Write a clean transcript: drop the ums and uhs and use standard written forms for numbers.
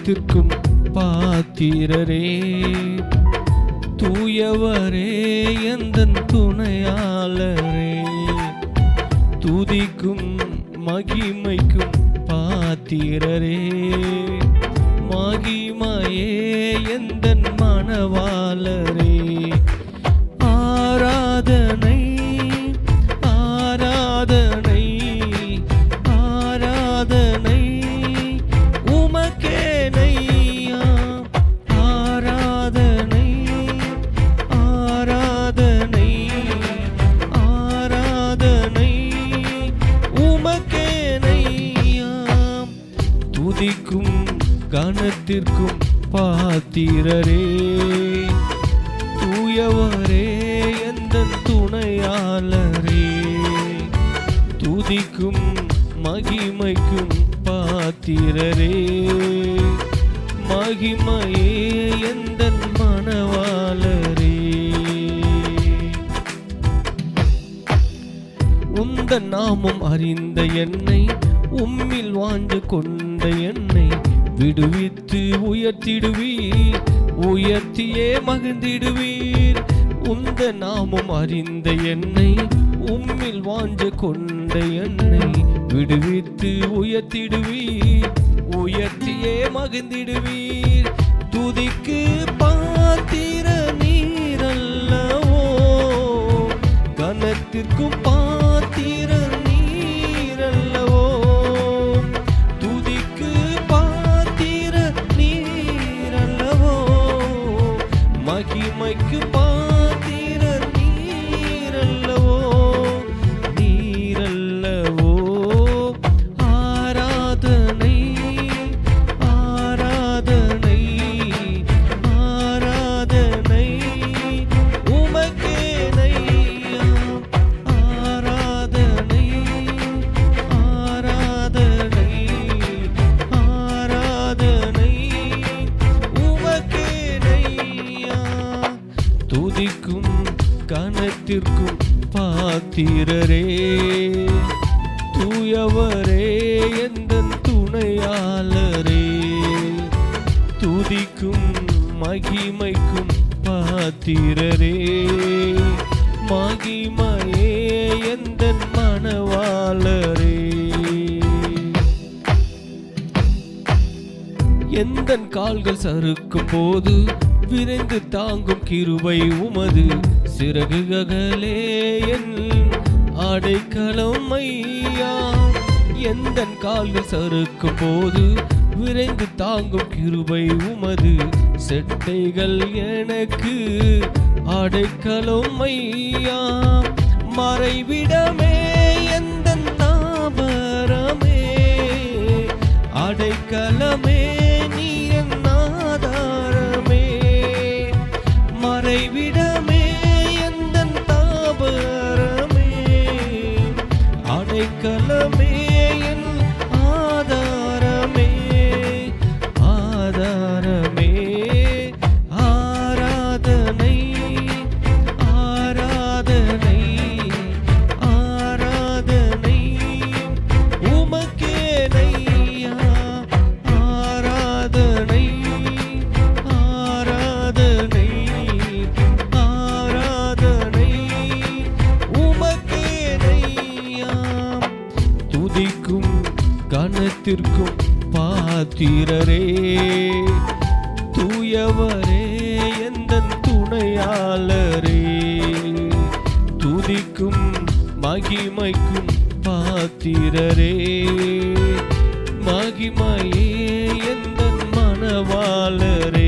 கனத்திற்கும் பாத்திரரே, தூயவரே எந்தன் துணையாளரே, துதிக்கும் மகிமைக்கும் பாத்திரரே, மகிமையே எந்தன் மணவாளரே. ஆராதனை ஆராதனை ஆராதனை உமக்கேனையா, ஆராதனை ஆராதனை ஆராதனை உமக்கேனையா, துதிக்கும் கனத்திற்கும் பாத்திரரே, தூயவரே எந்தன் துணையாளரே, துதிக்கும் மகிமைக்கும் பாத்திரரே, மகிமையே எந்தன் மணவாளரே. உந்தன் நாமம் அறிந்த என்னை, உம்மில் வாஞ்சு கொண்ட என்னை விடுவித்து உயர்த்திடுவீர், உயர்த்தியே மகிழ்ந்திடுவீர். உந்த நாமம் அறிந்த என்னை, உம்மில் வாஞ்சு கொண்ட என்னை விடுவித்து உயர்த்திடுவீர், உயர்த்தியே மகிழ்ந்திடுவீர். துதிக்கு பாத்திர நீரல்லவோ, கனத்திற்கும் பாத்திர நீரல்லவோ, துதிக்கு பாத்திர நீரல்லவோ, மகிமைக்கு பாத்திர நீரல்லவோ, நீரல்லவோ. ஆராதனை ஆராதனை ஆராதனை உமக்கேனையா, ஆராதனை ஆராதனை ஆராதனை உமக்கேனையா, துதிக்கும் கனத்திற்கும் பாத்திரரே, தூயவரே எந்தன் துணையாளரே, துதிக்கும் மகிமைக்கும் பாத்திரரே, மகிமையே எந்தன் மணவாளரே. எந்தன் கால்கள் சறுக்கும் போது விரைந்து தாங்கும் கிருபை உமது, சிறகுகளே என் அடைக்கலம் ஐயா. எந்தன் கால்கள் சறுக்கும் போது விரைந்து தாங்கும் கிருபை உமது, செட்டைகள் எனக்கு அடைக்கலம் ஐயா. மறைவிடமே எந்தன் தாபரமே, அடைக்கலமே நீ என் ஆதாரமே. மறைவிடமே எந்தன் தாபரமே, அடைக்கலமே என் ஆதாரமே, ஆதாரமே. ஆராதனை ஆராதனை ஆராதனை உமக்கேனையா, ஆராதனை ஆராதனை ஆராதனை உமக்கேனையா, துதிக்கும் கனத்திற்கும் பாத்திரரே, தூயவரே எந்தன் துணையாளரே, துதிக்கும் மகிமைக்கும் பாத்திரரே, மகிமையே எந்தன் மணவாளரே.